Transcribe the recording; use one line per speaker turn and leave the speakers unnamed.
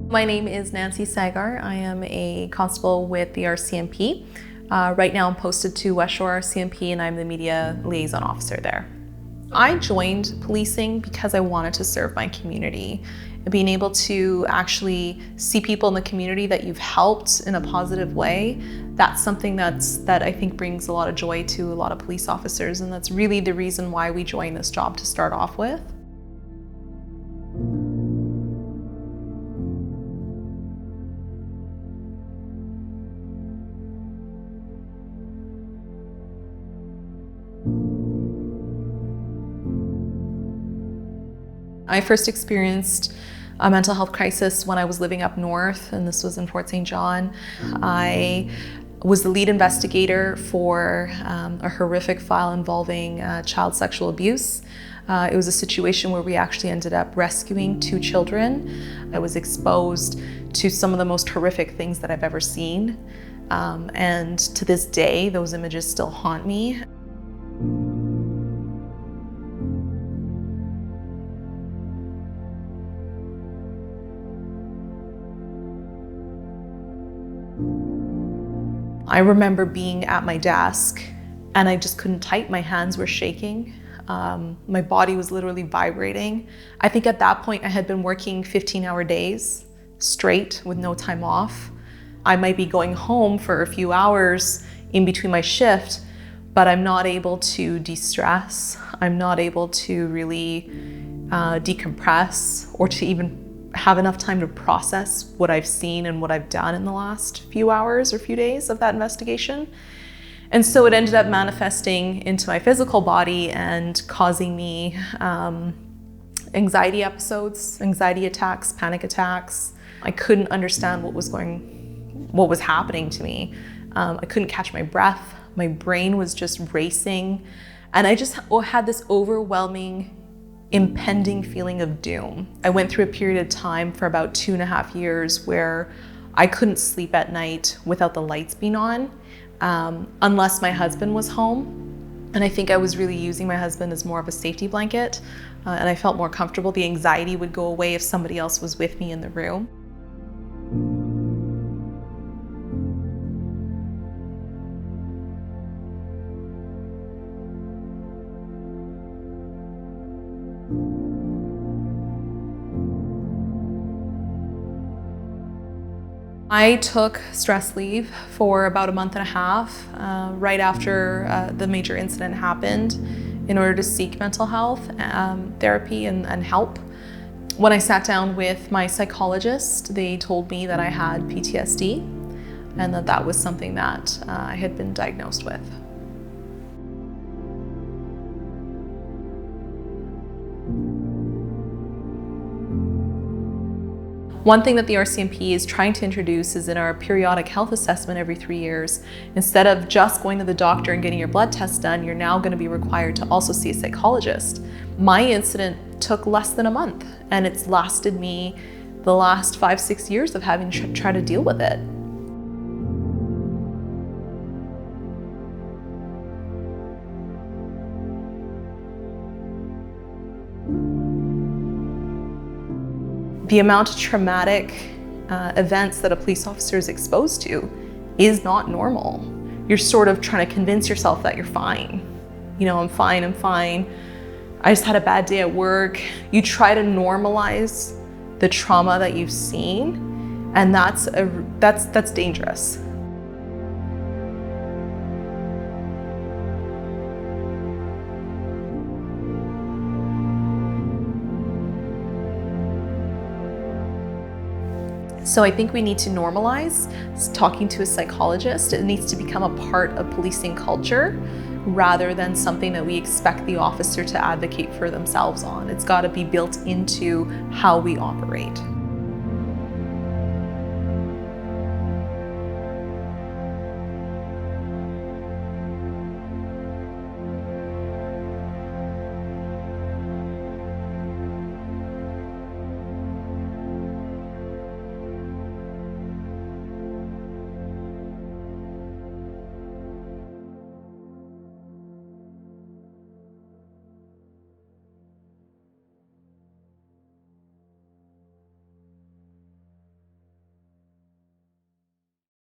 My name is Nancy Saggar. I am a constable with the RCMP. Right now I'm posted to West Shore RCMP and I'm the media liaison officer there. I joined policing because I wanted to serve my community. Being able to actually see people in the community that you've helped in a positive way, that's something that I think brings a lot of joy to a lot of police officers, and that's really the reason why we joined this job to start off with. I first experienced a mental health crisis when I was living up north, and this was in Fort St. John. I was the lead investigator for a horrific file involving child sexual abuse. It was a situation where we actually ended up rescuing 2 children. I was exposed to some of the most horrific things that I've ever seen. And to this day, those images still haunt me. I remember being at my desk and I just couldn't type. My hands were shaking. My body was literally vibrating. I think at that point I had been working 15-hour days straight with no time off. I might be going home for a few hours in between my shift, but I'm not able to de-stress. I'm not able to really decompress or to even have enough time to process what I've seen and what I've done in the last few hours or few days of that investigation. And so it ended up manifesting into my physical body and causing me anxiety episodes, anxiety attacks, panic attacks. I couldn't understand what was happening to me. I couldn't catch my breath. My brain was just racing. And I just had this overwhelming impending feeling of doom. I went through a period of time for about 2.5 years where I couldn't sleep at night without the lights being on, unless my husband was home. And I think I was really using my husband as more of a safety blanket, and I felt more comfortable. The anxiety would go away if somebody else was with me in the room. I took stress leave for about 1.5 months right after the major incident happened in order to seek mental health therapy and help. When I sat down with my psychologist, they told me that I had PTSD and that was something that I had been diagnosed with. One thing that the RCMP is trying to introduce is in our periodic health assessment every 3 years, instead of just going to the doctor and getting your blood tests done, you're now going to be required to also see a psychologist. My incident took less than a month, and it's lasted me the last 5-6 years of having to try to deal with it. The amount of traumatic events that a police officer is exposed to is not normal. You're sort of trying to convince yourself that you're fine. You know, I'm fine. I just had a bad day at work. You try to normalize the trauma that you've seen, and that's dangerous. So I think we need to normalize talking to a psychologist. It needs to become a part of policing culture rather than something that we expect the officer to advocate for themselves on. It's got to be built into how we operate.